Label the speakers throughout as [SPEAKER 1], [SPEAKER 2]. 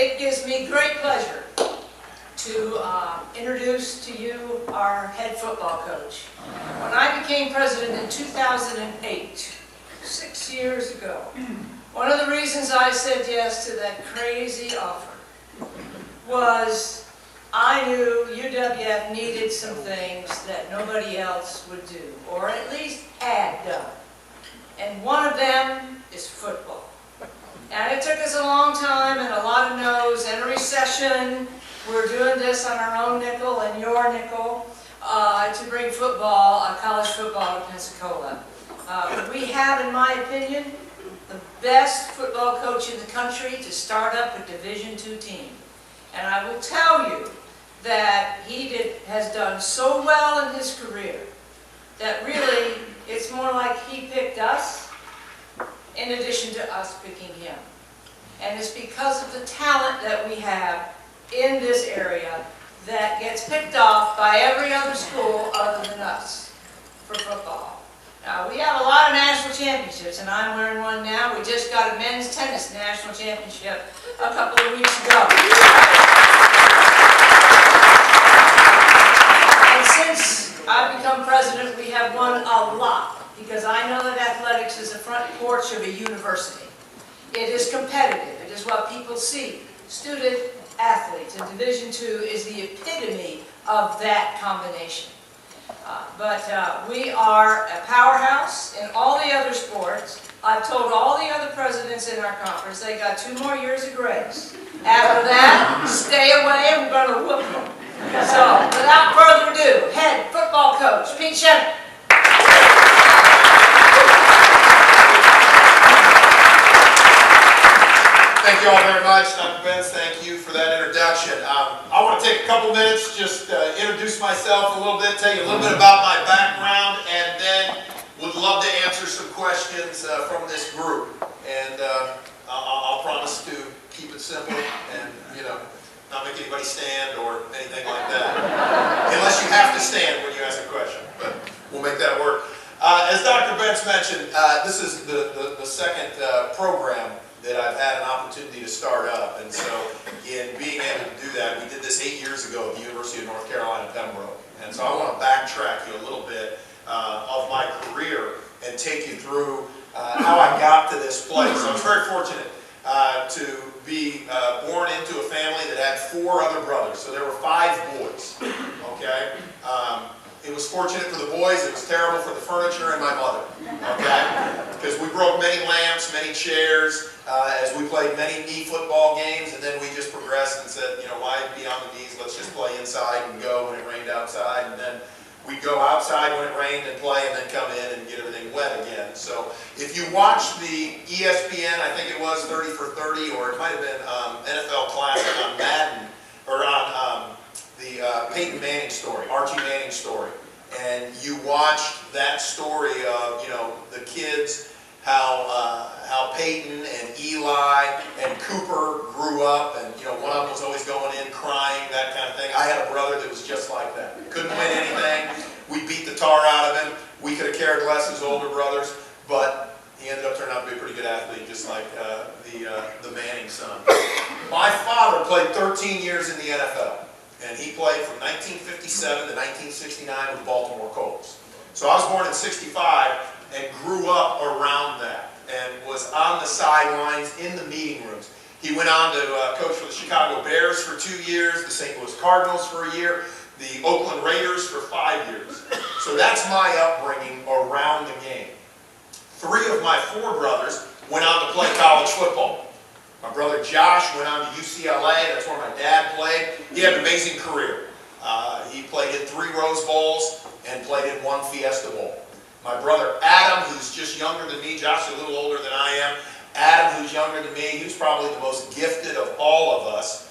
[SPEAKER 1] it gives me great pleasure to introduce to you our head football coach. When I became president in 2008, 6 years ago, one of the reasons I said yes to that crazy offer was I knew UWF needed some things that nobody else would do, or at least had done. And one of them is football. And it took us a long time and a lot of no's and a recession. We're doing this on our own nickel and your nickel to bring football, college football to Pensacola. We have, in my opinion, the best football coach in the country to start up a Division II team. And I will tell you that he has done so well in his career that really it's more like he picked us in addition to us picking him. And it's because of the talent that we have in this area that gets picked off by every other school other than us for football. Now, we have a lot of national championships, and I'm wearing one now. We just got a men's tennis national championship a couple of weeks ago. And since I've become president, we have won a lot, because I know that athletics is the front porch of a university. It is competitive. It is what people see. Student athletes, and Division II is the epitome of that combination. But we are a powerhouse in all the other sports. I've told all the other presidents in our conference they got 2 more years of grace. After that, stay away and we're going to whoop them. So, without further ado, head football coach, Pete Shinnick.
[SPEAKER 2] Thank you all very much. Dr. Benz, thank you for that introduction. I want to take a couple minutes, just introduce myself a little bit, tell you a little bit about my background, and then would love to answer some questions from this group. And I'll promise to keep it simple and, not make anybody stand or anything like that. Unless you have to stand when you ask a question, but we'll make that work. As Dr. Benz mentioned, this is the second program that I've had an opportunity to start up, and so in being able to do that, we did this 8 years ago at the University of North Carolina, Pembroke. And so I want to backtrack you a little bit of my career and take you through how I got to this place. I was very fortunate to be born into a family that had 4 other brothers, so there were 5 boys, okay? It was fortunate for the boys, it was terrible for the furniture and my mother, okay? Because we broke many lamps, many chairs, as we played many knee football games, and then we just progressed and said, why be on the knees, let's just play inside and go when it rained outside, and then we'd go outside when it rained and play, and then come in and get everything wet again. So if you watch the ESPN, I think it was 30 for 30, or it might have been NFL Classic on Madden, or on the Peyton Manning story, Archie Manning story, and you watched that story of the kids, how Peyton and Eli and Cooper grew up, and one of them was always going in crying, that kind of thing. I had a brother that was just like that. Couldn't win anything. We beat the tar out of him. We could have cared less as older brothers, but he ended up turning out to be a pretty good athlete, just like the Manning son. My father played 13 years in the NFL. And he played from 1957 to 1969 with the Baltimore Colts. So I was born in '65 and grew up around that and was on the sidelines in the meeting rooms. He went on to coach for the Chicago Bears for 2 years, the St. Louis Cardinals for a year, the Oakland Raiders for 5 years. So that's my upbringing around the game. 3 of my 4 brothers went on to play college football. My brother Josh went on to UCLA, that's where my dad played. He had an amazing career. He played in 3 Rose Bowls and played in 1 Fiesta Bowl. My brother Adam, who's just younger than me, Josh is a little older than I am. Adam, who's younger than me, he was probably the most gifted of all of us.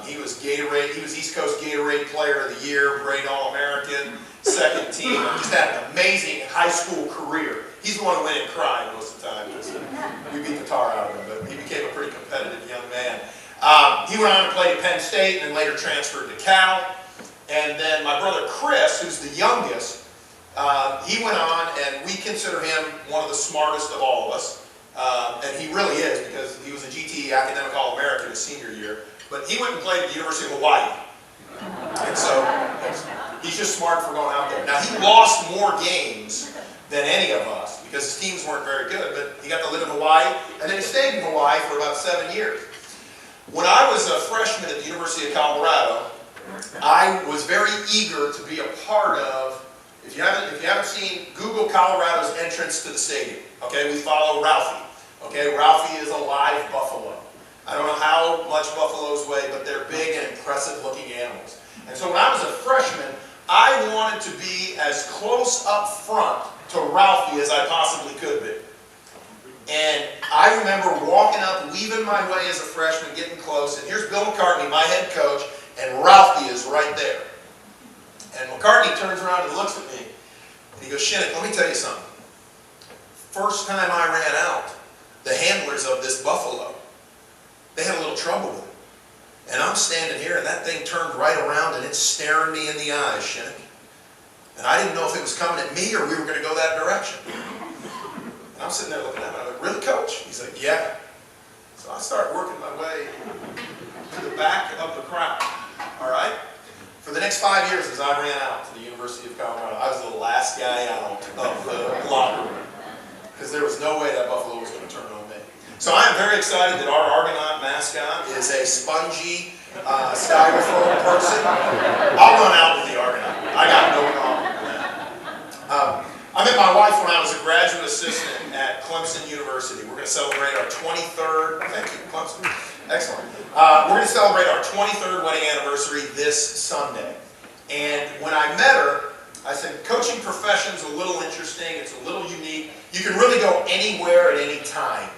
[SPEAKER 2] He was East Coast Gatorade Player of the Year, great All-American, 2nd team. Just had an amazing high school career. He's the one who went in crying most of the time because we beat the tar out of him, but he became a pretty competitive young man. He went on to play at Penn State and then later transferred to Cal. And then my brother Chris, who's the youngest, he went on, and we consider him one of the smartest of all of us. and he really is because he was a GT Academic All-American his senior year, but he went and played at the University of Hawaii. And so he's just smart for going out there. Now, he lost more games than any of us because his teams weren't very good, but he got to live in Hawaii, and then he stayed in Hawaii for about 7 years. When I was a freshman at the University of Colorado, I was very eager to be a part of, if you haven't seen, Google Colorado's entrance to the stadium. Okay, we follow Ralphie. Okay, Ralphie is a live buffalo. I don't know how much buffaloes weigh, but they're big and impressive looking animals. And so when I was a freshman, I wanted to be as close up front to Ralphie as I possibly could be. And I remember walking up, weaving my way as a freshman, getting close, and here's Bill McCartney, my head coach, and Ralphie is right there. And McCartney turns around and looks at me, and he goes, "Shinnick, let me tell you something. First time I ran out, the handlers of this buffalo, they had a little trouble with it. And I'm standing here, and that thing turned right around, and it's staring me in the eyes, Shinnick. And I didn't know if it was coming at me or we were going to go that direction." And I'm sitting there looking at him, and I'm like, "Really, coach?" He's like, "Yeah." So I start working my way to the back of the crowd, all right? For the next 5 years, as I ran out to the University of Colorado, I was the last guy out of the locker room because there was no way that buffalo was going to turn on me. So I am very excited that our Argonaut mascot is a spongy, styrofoam person. I'll run out with the Argonaut. I got no problem with that. I met my wife when I was a graduate assistant at Clemson University. We're going to celebrate our 23rd, thank you, Clemson, excellent. We're going to celebrate our 23rd wedding anniversary this Sunday. And when I met her, I said, coaching profession's a little interesting, it's a little unique. You can really go anywhere at any time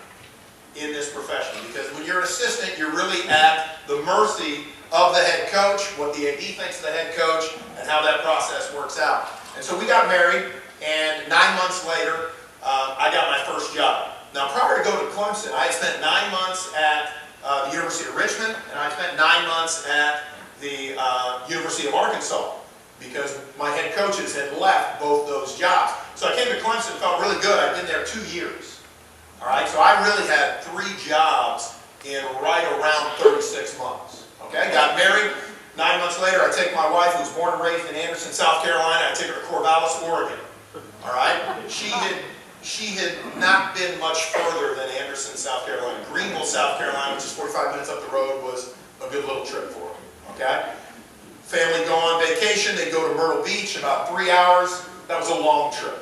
[SPEAKER 2] in this profession because when you're an assistant, you're really at the mercy of the head coach, what the AD thinks of the head coach, and how that process works out. And so we got married, and 9 months later, I got my first job. Now, prior to going to Clemson, I had spent 9 months at the University of Richmond, and I spent 9 months at the University of Arkansas because my head coaches had left both those jobs. So I came to Clemson, felt really good. I'd been there 2 years. All right, so I really had 3 jobs in right around 36 months. Okay, got married. 9 months later, I take my wife, who was born and raised in Anderson, South Carolina. I take her to Corvallis, Oregon. All right, she had not been much further than Anderson, South Carolina. Greenville, South Carolina, which is 45 minutes up the road, was a good little trip for her. Okay, family go on vacation. They go to Myrtle Beach, about 3 hours. That was a long trip.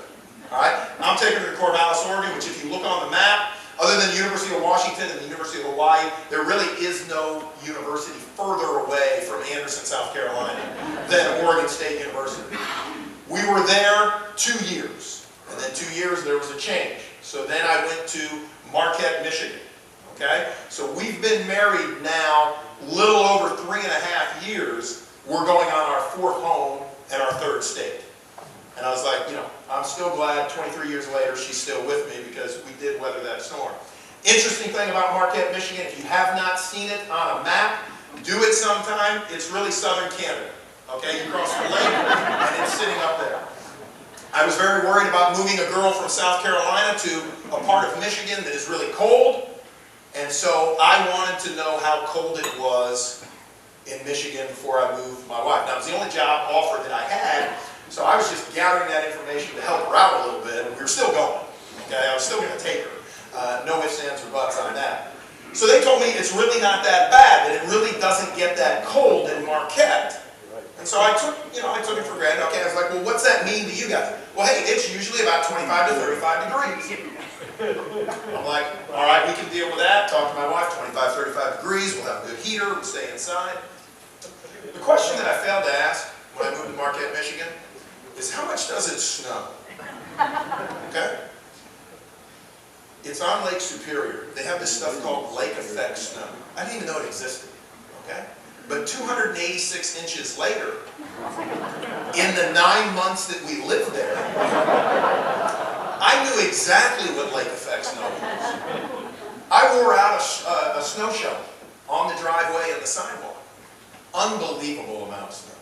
[SPEAKER 2] All right, I'm taking her to Corvallis, Oregon, which if you look on the map, other than the University of Washington and the University of Hawaii, there really is no university further away from Anderson, South Carolina than Oregon State University. We were there 2 years, and then 2 years there was a change. So then I went to Marquette, Michigan. Okay, so we've been married now little over 3.5 years. We're going on our 4th home and our 3rd state. And I was like, you know, I'm still glad 23 years later she's still with me because we did weather that storm. Interesting thing about Marquette, Michigan, if you have not seen it on a map, do it sometime. It's really southern Canada. Okay, you cross the lake and it's sitting up there. I was very worried about moving a girl from South Carolina to a part of Michigan that is really cold. And so I wanted to know how cold it was in Michigan before I moved my wife. Now, it was the only job offer that I had. So I was just gathering that information to help her out a little bit, and we were still going. Okay, I was still going to take her. No ifs, ands, or buts on that. So they told me it's really not that bad, that it really doesn't get that cold in Marquette. And so I took it for granted. Okay, I was like, well, what's that mean to you guys? Well, hey, it's usually about 25 to 35 degrees. I'm like, all right, we can deal with that. Talk to my wife, 25, 35 degrees. We'll have a good heater. We'll stay inside. The question that I failed to ask when I moved to Marquette, Michigan, is how much does it snow? Okay? It's on Lake Superior. They have this stuff called lake effect snow. I didn't even know it existed. Okay? But 286 inches later, in the 9 months that we lived there, I knew exactly what lake effect snow was. I wore out a snow shovel on the driveway and the sidewalk. Unbelievable amount of snow.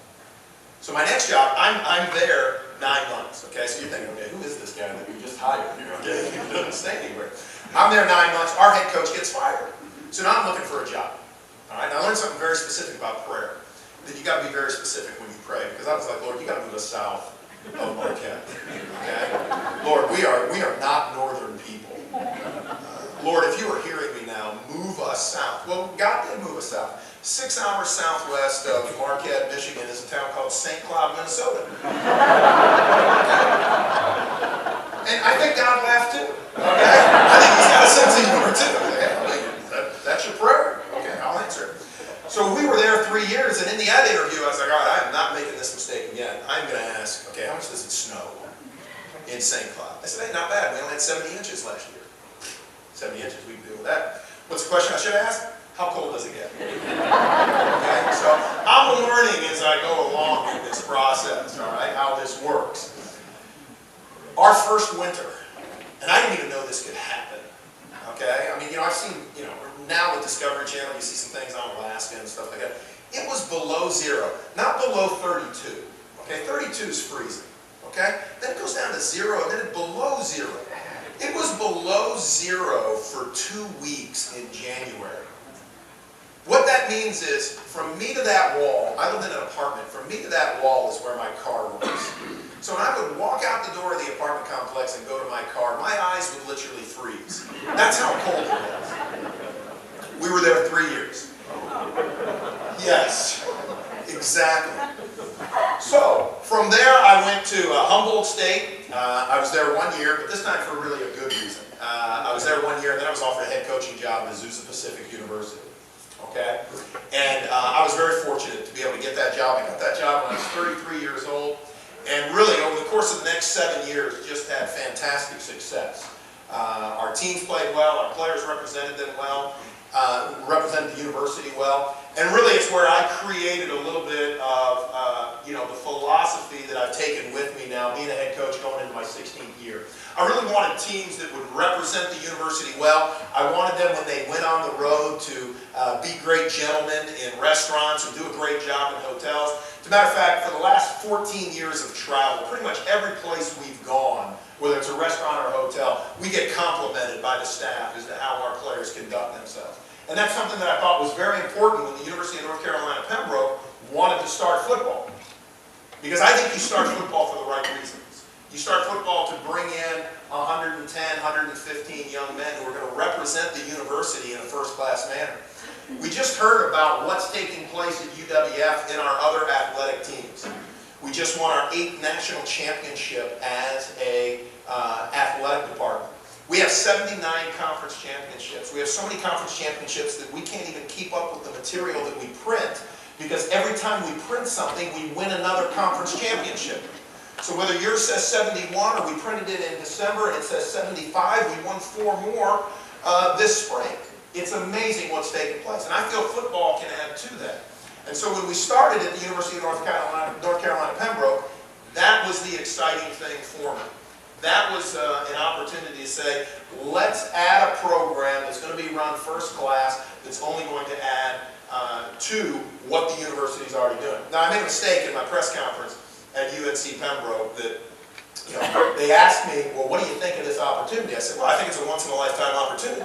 [SPEAKER 2] So my next job, I'm there 9 months, okay? So you're thinking, okay, who is this guy that we just hired here, okay? He doesn't stay anywhere. I'm there 9 months, our head coach gets fired. So now I'm looking for a job, all right? And I learned something very specific about prayer, that you gotta be very specific when you pray, because I was like, Lord, you gotta move us south of Marquette, okay? Lord, we are not northern people. Lord, if you are hearing me now, move us south. Well, God did move us south. 6 hours southwest of Marquette, Michigan is a town called St. Cloud, Minnesota. And I think God laughed too, okay? I think he's got a sense of humor too. Okay? That's your prayer? Okay, I'll answer it. So we were there 3 years, and in the ad interview, I was like, all right, I'm not making this mistake again. I'm going to ask, okay, how much does it snow in St. Cloud? I said, hey, not bad. We only had 70 inches last year. 70 inches, we can deal with that. What's the question I should ask? How cold does it get? Okay, so I'm learning as I go along in this process, all right, how this works. Our first winter, and I didn't even know this could happen, okay? I mean, I've seen, now with Discovery Channel, you see some things on Alaska and stuff like that. It was below 0, not below 32, okay? 32 is freezing, okay? Then it goes down to 0, and then it's below 0. It was below 0 for 2 weeks in January. What that means is, from me to that wall, I lived in an apartment, from me to that wall is where my car was. So when I would walk out the door of the apartment complex and go to my car, my eyes would literally freeze. That's how cold it was. We were there 3 years. Yes, exactly. So, from there I went to Humboldt State. I was there 1 year, but this time for really a good reason. I was there 1 year, and then I was offered a head coaching job at Azusa Pacific University. Okay? And I was very fortunate to be able to get that job. I got that job when I was 33 years old. And really, over the course of the next 7 years, just had fantastic success. Our teams played well, our players represented them well, represented the university well. And really, it's where I created a little bit of, the philosophy that I've taken with me now, being a head coach going into my 16th year. I really wanted teams that would represent the university well. I wanted them, when they went on the road, to be great gentlemen in restaurants and do a great job in hotels. As a matter of fact, for the last 14 years of travel, pretty much every place we've gone, whether it's a restaurant or a hotel, we get complimented by the staff as to how our players conduct themselves. And that's something that I thought was very important when the University of North Carolina Pembroke wanted to start football. Because I think you start football for the right reasons. You start football to bring in 110, 115 young men who are going to represent the university in a first-class manner. We just heard about what's taking place at UWF in our other athletic teams. We just won our 8th national championship as an athletic department. We have 79 conference championships. We have so many conference championships that we can't even keep up with the material that we print, because every time we print something, we win another conference championship. So whether yours says 71 or we printed it in December and it says 75, we won 4 more this spring. It's amazing what's taking place. And I feel football can add to that. And so when we started at the University of North Carolina Pembroke, that was the exciting thing for me. That was an opportunity to say, let's add a program that's going to be run first class, that's only going to add to what the university's already doing. Now, I made a mistake in my press conference at UNC Pembroke that, they asked me, well, what do you think of this opportunity? I said, well, I think it's a once-in-a-lifetime opportunity.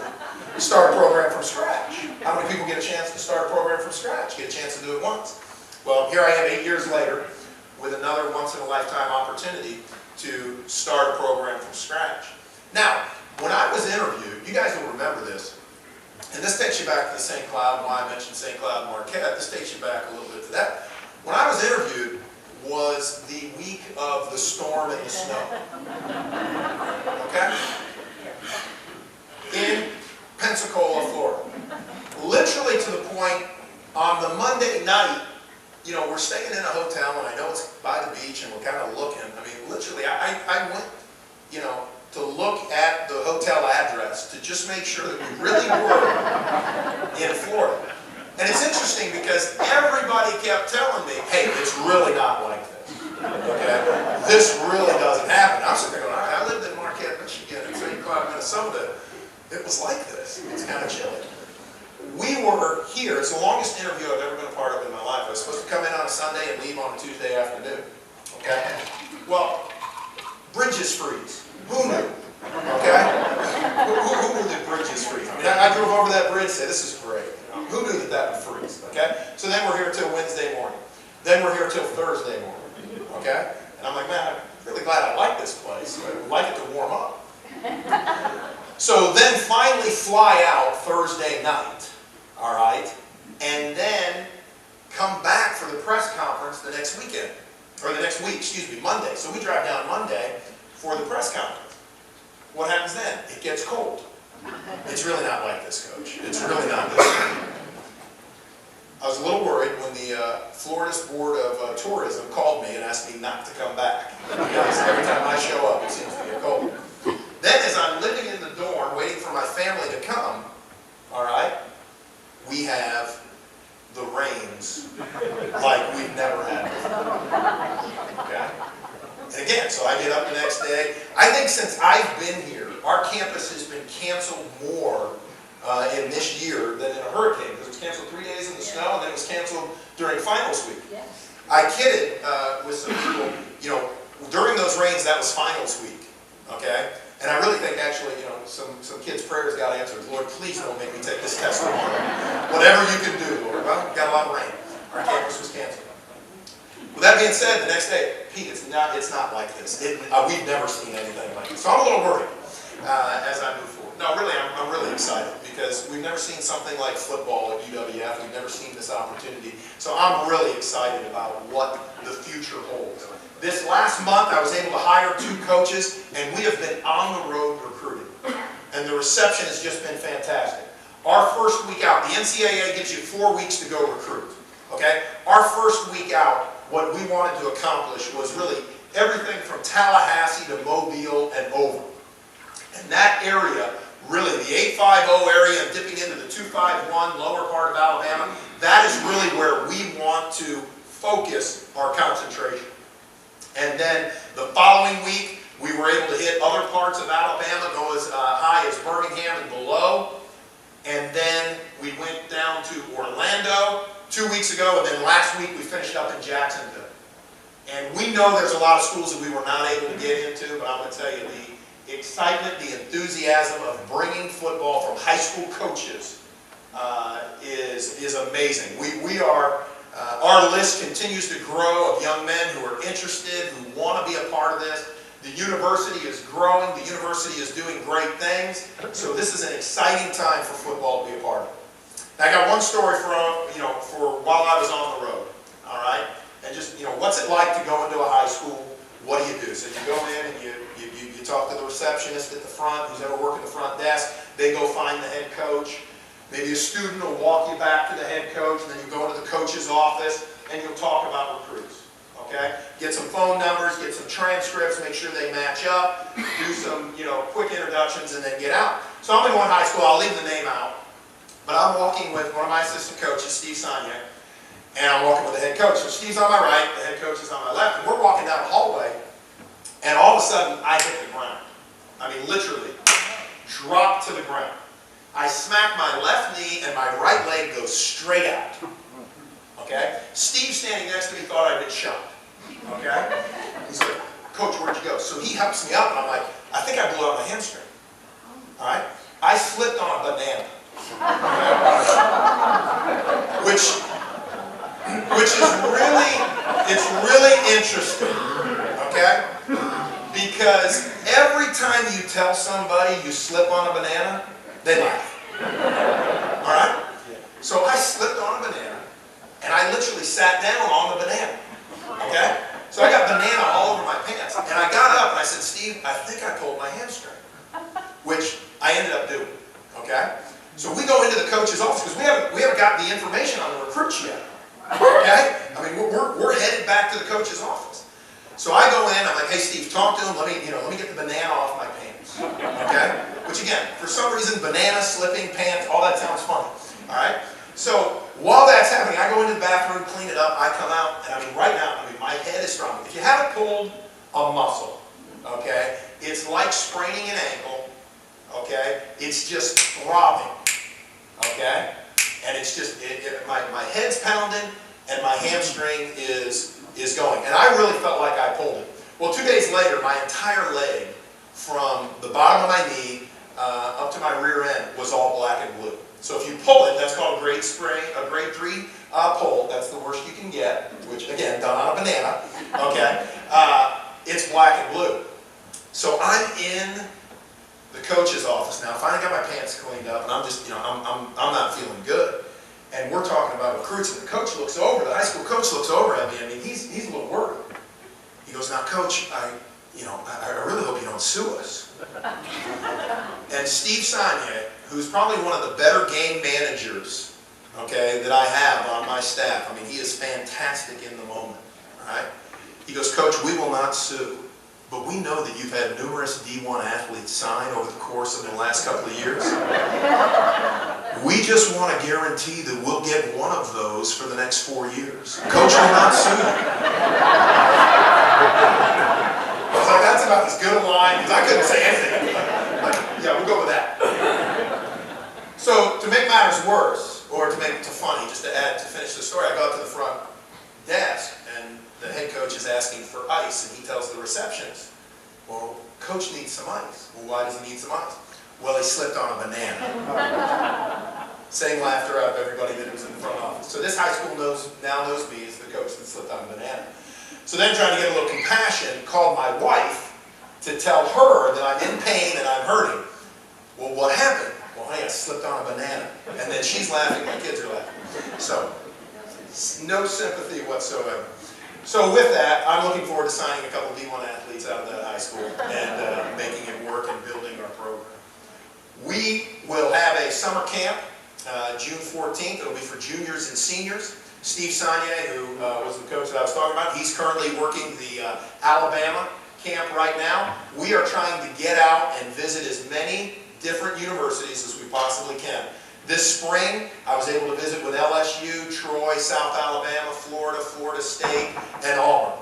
[SPEAKER 2] You start a program from scratch. How many people get a chance to start a program from scratch? Get a chance to do it once. Well, here I am 8 years later with another once-in-a-lifetime opportunity to start a program from scratch. Now, when I was interviewed, you guys will remember this, and this takes you back to the St. Cloud, and why I mentioned St. Cloud and Marquette. This takes you back a little bit to that. When I was interviewed was the week of the storm and the snow. Okay? In Pensacola, Florida. Literally to the point, on the Monday night, we're staying in a hotel, and I know it's by the beach, and we're kind of looking. I mean, literally, I went, to look at the hotel address to just make sure that we really were in Florida. And it's interesting because everybody kept telling me, hey, it's really not like this. Okay? This really doesn't happen. I was sitting there going, I lived in Marquette, Michigan, and St. Cloud, Minnesota. It was like this. It's kind of chilly. We were here. It's the longest interview I've ever been a part of in my life. I was supposed to come in on a Sunday and leave on a Tuesday afternoon. Okay? Well, bridges freeze. Who knew? Okay? Who knew that bridges freeze? I mean, I drove over that bridge and said, this is great. Who knew that that would freeze? Okay? So then we're here till Wednesday morning. Then we're here till Thursday morning. Okay? And I'm like, man, I'm really glad I like this place. I would like it to warm up. So then finally fly out Thursday night, all right, and then come back for the press conference the next weekend, or the next week, excuse me, Monday. So we drive down Monday for the press conference. What happens then? It gets cold. It's really not like this, Coach. It's really not this way. I was a little worried when the Florida's Board of Tourism called me and asked me not to come back. Because every time I show up, it seems to get cold. Then as I'm living in the dorm, waiting for my family to come, all right, we have the rains like we've never had before. Okay? And again, so I get up the next day. I think since I've been here, our campus has been canceled more in this year than in a hurricane, because it was canceled 3 days in the snow, and then it was canceled during finals week.
[SPEAKER 3] Yes.
[SPEAKER 2] I kidded with some people, you know, during those rains, that was finals week, okay? And I really think actually, you know, some kids' prayers got answered. Lord, please don't make me take this test tomorrow. Whatever you can do, Lord. Well, we got a lot of rain. Our campus was canceled. With that being said, the next day, Pete, it's not like this. We've never seen anything like this. So I'm a little worried as I move forward. No, really, I'm really excited because we've never seen something like football at UWF. We've never seen this opportunity. So I'm really excited about what the future holds. This last month, I was able to hire 2 coaches, and we have been on the road recruiting. And the reception has just been fantastic. Our first week out, the NCAA gives you 4 weeks to go recruit. Okay? Our first week out, what we wanted to accomplish was really everything from Tallahassee to Mobile and over. And that area, really the 850 area and dipping into the 251 lower part of Alabama, that is really where we want to focus our concentration. And then the following week, we were able to hit other parts of Alabama, go as high as Birmingham and below. And then we went down to Orlando 2 weeks ago, and then last week we finished up in Jacksonville. And we know there's a lot of schools that we were not able to get into, but I'm going to tell you, the excitement, the enthusiasm of bringing football from high school coaches is amazing. We are... our list continues to grow of young men who are interested, who want to be a part of this. The university is growing. The university is doing great things. So this is an exciting time for football to be a part of. Now, I got one story for while I was on the road. All right, and just what's it like to go into a high school? What do you do? So you go in and you talk to the receptionist at the front, who's ever working the front desk. They go find the head coach. Maybe a student will walk you back to the head coach, and then you go into the coach's office, and you'll talk about recruits, okay? Get some phone numbers, get some transcripts, make sure they match up, do some, quick introductions, and then get out. So I'm in one high school, I'll leave the name out, but I'm walking with one of my assistant coaches, Steve Shinnick, and I'm walking with the head coach. So Steve's on my right, the head coach is on my left, and we're walking down the hallway, and all of a sudden, I hit the ground. I mean, literally, drop to the ground. I smack my left knee and my right leg goes straight out. Okay? Steve standing next to me thought I'd been shot. Okay? He's like, Coach, where'd you go? So he helps me up and I'm like, I think I blew out my hamstring. Alright? I slipped on a banana. Which is really interesting. Okay? Because every time you tell somebody you slip on a banana, they laugh. Alright? So I slipped on a banana, and I literally sat down on the banana. Okay? So I got banana all over my pants. And I got up and I said, Steve, I think I pulled my hamstring. Which I ended up doing. Okay? So we go into the coach's office, because we haven't got the information on the recruits yet. Okay? I mean, we're headed back to the coach's office. So I go in, I'm like, hey Steve, talk to him, let me get the banana off my pants. Okay? Which again, for some reason, banana, slipping, pants, all that sounds funny. Alright? So while that's happening, I go into the bathroom, clean it up, I come out, and right now, my head is strong. If you haven't pulled a muscle, okay, it's like spraining an ankle, okay? It's just throbbing, okay? And it's just, my head's pounding, and my hamstring is is going. And I really felt like I pulled it. Well, 2 days later, my entire leg, from the bottom of my knee up to my rear end, was all black and blue. So if you pull it, that's called a grade 3 pull. That's the worst you can get, which again, done on a banana. Okay, it's black and blue. So I'm in the coach's office now. Finally got my pants cleaned up, and I'm just, I'm not feeling good. And we're talking about recruits, and the coach looks over. The high school coach looks over at me. I mean, he's a little worried. He goes, "Now, Coach, I really hope you don't sue us." And Steve Sanye, who's probably one of the better game managers, okay, that I have on my staff. I mean, he is fantastic in the moment, all right? He goes, "Coach, we will not sue, but we know that you've had numerous D1 athletes sign over the course of the last couple of years. We just want to guarantee that we'll get one of those for the next 4 years. Coach will not sue you." I was like, that's about as good a line, because I couldn't say anything. Like, yeah, we'll go with that. So to make matters worse, or to make it funny, just to finish the story, I go up to the front desk, and the head coach is asking for ice, and he tells the receptionist, "Well, Coach needs some ice." "Well, why does he need some ice?" "Well, he slipped on a banana." Same laughter out of everybody that was in the front office. So this high school now knows me as the coach that slipped on a banana. So then, trying to get a little compassion, called my wife to tell her that I'm in pain and I'm hurting. "Well, what happened?" "Well, honey, I slipped on a banana." And then she's laughing, my kids are laughing. So, no sympathy whatsoever. So with that, I'm looking forward to signing a couple of D1 athletes out of that high school and making it work and building our program. We will have a summer camp, June 14th. It'll be for juniors and seniors. Steve Sanye, who was the coach that I was talking about, he's currently working the Alabama camp right now. We are trying to get out and visit as many different universities as we possibly can. This spring, I was able to visit with LSU, Troy, South Alabama, Florida, Florida State, and Auburn.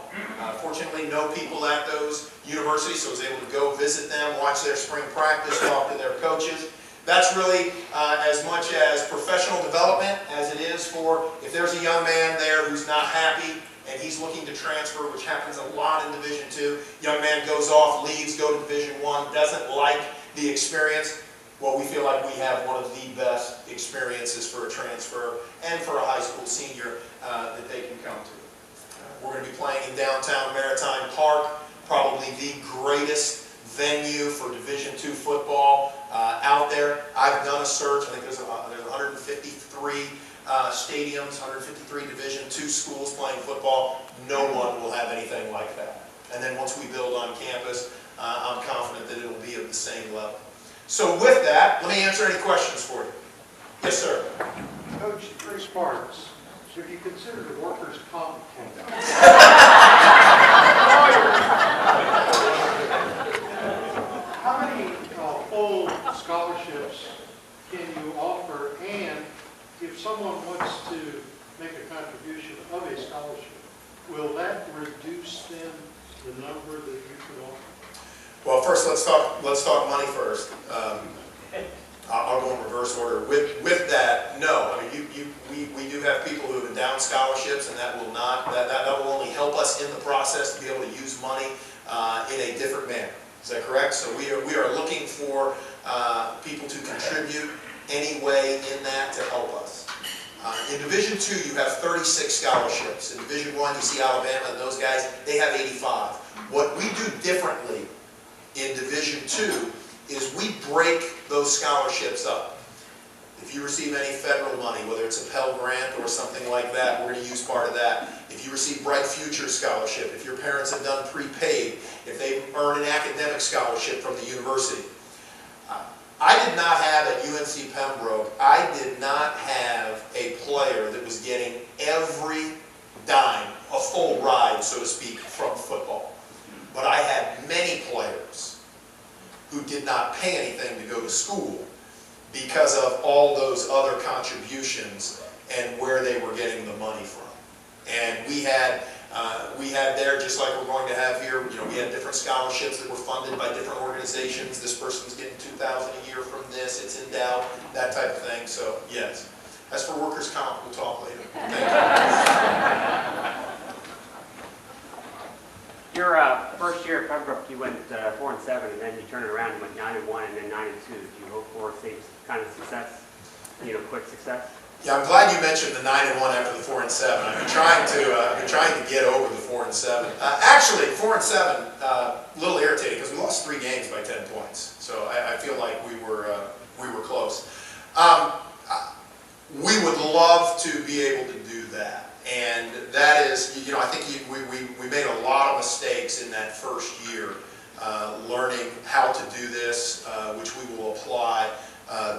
[SPEAKER 2] Fortunately, no people at those universities, so I was able to go visit them, watch their spring practice, talk to their coaches. That's really as much as professional development as it is for, if there's a young man there who's not happy and he's looking to transfer, which happens a lot in Division II, young man goes off, leaves, go to Division I, doesn't like the experience. Well, we feel like we have one of the best experiences for a transfer and for a high school senior that they can come to. We're going to be playing in downtown Maritime Park, probably the greatest venue for Division II football out there. I've done a search. I think there's 153 stadiums, 153 Division II schools playing football. No one will have anything like that. And then once we build on campus, I'm confident that it'll be at the same level. So with that, let me answer any questions for you. Yes, sir.
[SPEAKER 3] Coach, 3 Spartans. Should you consider the workers' comp? How many full scholarships can you offer? And if someone wants to make a contribution of a scholarship, will that reduce then the number that you could offer?
[SPEAKER 2] Well, first let's talk money first. I'll go in reverse order. With that, no. I mean, we do have people who have endowed scholarships, and that will only help us in the process to be able to use money in a different manner. Is that correct? So we are looking for people to contribute any way in that to help us. In Division II, you have 36 scholarships. In Division I, you see Alabama and those guys, they have 85. What we do differently in Division II is we break those scholarships up. If you receive any federal money, whether it's a Pell Grant or something like that, we're going to use part of that. If you receive Bright Future Scholarship, if your parents have done prepaid, if they earn an academic scholarship from the university. I did not have at UNC Pembroke, I did not have a player that was getting every dime, a full ride, so to speak, from football. But I had many players who did not pay anything to go to school because of all those other contributions and where they were getting the money from. And we had there, just like we're going to have here, we had different scholarships that were funded by different organizations. This person's getting $2,000 a year from this, it's endowed, that type of thing. So yes. As for workers' comp, we'll talk later. Thank you.
[SPEAKER 4] Your first year at Pembroke, you went 4-7, and then you turned it around and went 9-1, and then 9-2. Do you hope for the same kind of success? Quick success.
[SPEAKER 2] Yeah, I'm glad you mentioned the 9-1 after the 4-7. I've been trying to get over the 4-7. Actually, 4-7, a little irritating because we lost 3 games by 10 points. So I feel like we were close. We would love to be able to do that. And that is, I think we made a lot of mistakes in that first year, learning how to do this, which we will apply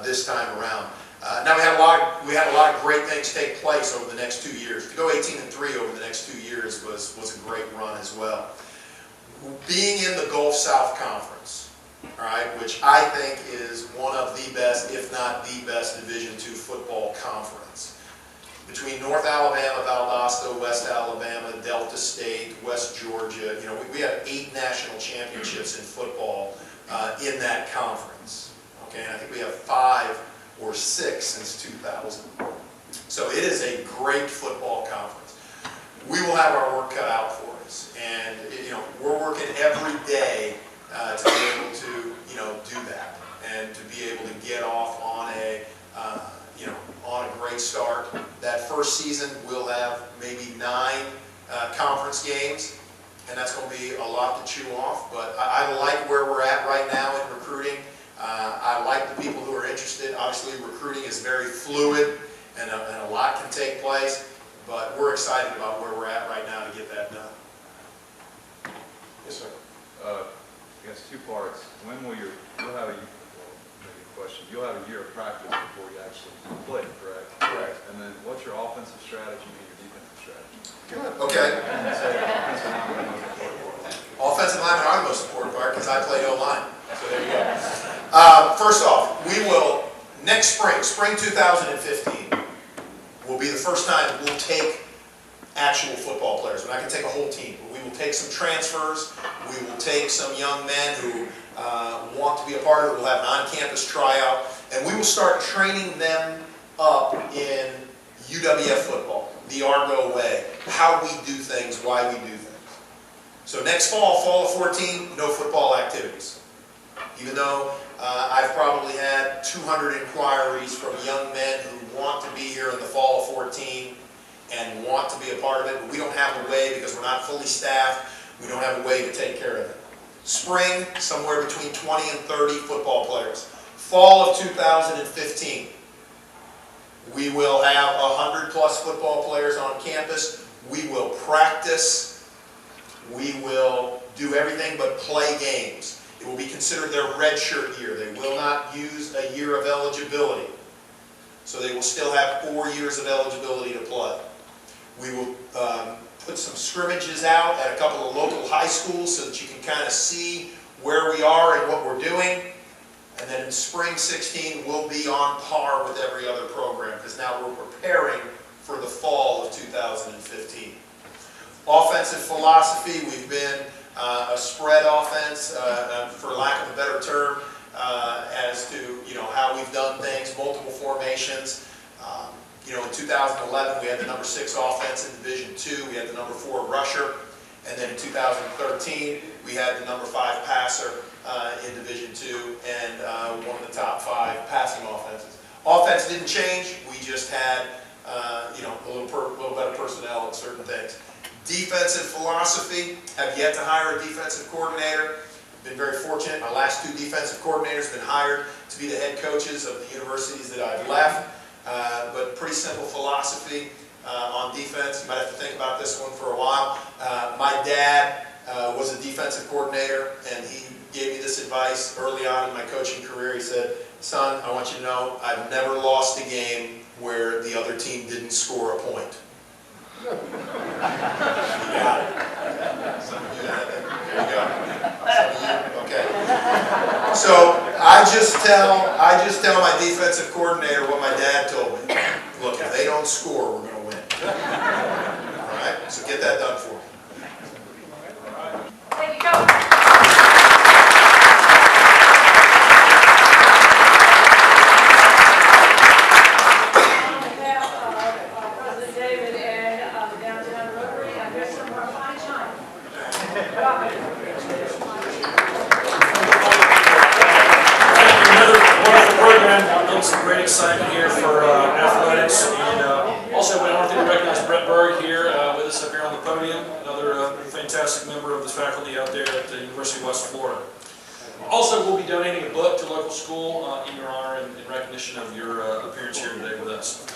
[SPEAKER 2] this time around. Now we had a lot of great things take place over the next 2 years. To go 18-3 over the next 2 years was a great run as well. Being in the Gulf South Conference, all right, which I think is one of the best, if not the best, Division II football conference. Between North Alabama, Valdosta, West Alabama, Delta State, West Georgia, we have 8 national championships in football in that conference. Okay, and I think we have 5 or 6 since 2000. So it is a great football conference. We will have our work cut out for us, and we're working every day to be able to do that and to be able to get off on a great start. That first season we'll have maybe 9 conference games, and that's going to be a lot to chew off. But I like where we're at right now in recruiting. I like the people who are interested. Obviously, recruiting is very fluid, and a lot can take place. But we're excited about where we're at right now to get that done. Yes, sir.
[SPEAKER 5] I guess 2 parts. When will you'll have a question? You'll have a year of practice before you actually play, correct?
[SPEAKER 2] Correct.
[SPEAKER 5] And then what's your offensive strategy and your defensive strategy?
[SPEAKER 2] Good. Okay.
[SPEAKER 5] And you say offensive linemen are the most important part.
[SPEAKER 2] Offensive linemen are the most important part because I played O-line. So there you go. First off, we will, next spring 2015, will be the first time that we'll take actual football players. We're not going to take a whole team, but we will take some transfers. We will take some young men who want to be a part of it. We'll have an on-campus tryout, and we will start training them up in UWF football, the Argo way, how we do things, why we do things. So next fall of 14, no football activities. Even though I've probably had 200 inquiries from young men who want to be here in the fall of 14 and want to be a part of it, but we don't have a way because we're not fully staffed. We don't have a way to take care of it. Spring, somewhere between 20 and 30 football players. Fall of 2015, we will have 100+ football players on campus. We will practice. We will do everything but play games. It will be considered their redshirt year. They will not use a year of eligibility. So they will still have 4 years of eligibility to play. We will put some scrimmages out at a couple of local high schools so that you can kind of see where we are and what we're doing. And then in spring 16, we'll be on par with every other program because now we're preparing for the fall of 2015. Offensive philosophy, we've been a spread offense, for lack of a better term, as to how we've done things, multiple formations. In 2011 we had the number 6 offense in Division II. We had the number 4 rusher, and then in 2013 we had the number 5 passer in Division II, and one of the top 5 passing offenses. Offense didn't change. We just had a little better personnel at certain things. Defensive philosophy, have yet to hire a defensive coordinator. Been very fortunate. My last 2 defensive coordinators have been hired to be the head coaches of the universities that I've left. But pretty simple philosophy on defense. You might have to think about this one for a while. My dad was a defensive coordinator, and he gave me this advice early on in my coaching career. He said, "Son, I want you to know I've never lost a game where the other team didn't score a point." You got it. Some of you had it. There you go. Some of you, okay. So I just tell my defensive coordinator what my dad told me. Look, if they don't score, we're going to win. All right. So get that done for me.
[SPEAKER 1] Thank you, Coach. On behalf of President David and the Downtown Rotary, and here's some more fine china.
[SPEAKER 6] Another wonderful program, building some great excitement here for athletics, and also I want to recognize Brett Berg here with us up here on the podium, another fantastic member of the faculty out there at the University of West Florida. Also, we'll be donating a book to local school in your honor and in recognition of your appearance here today with us.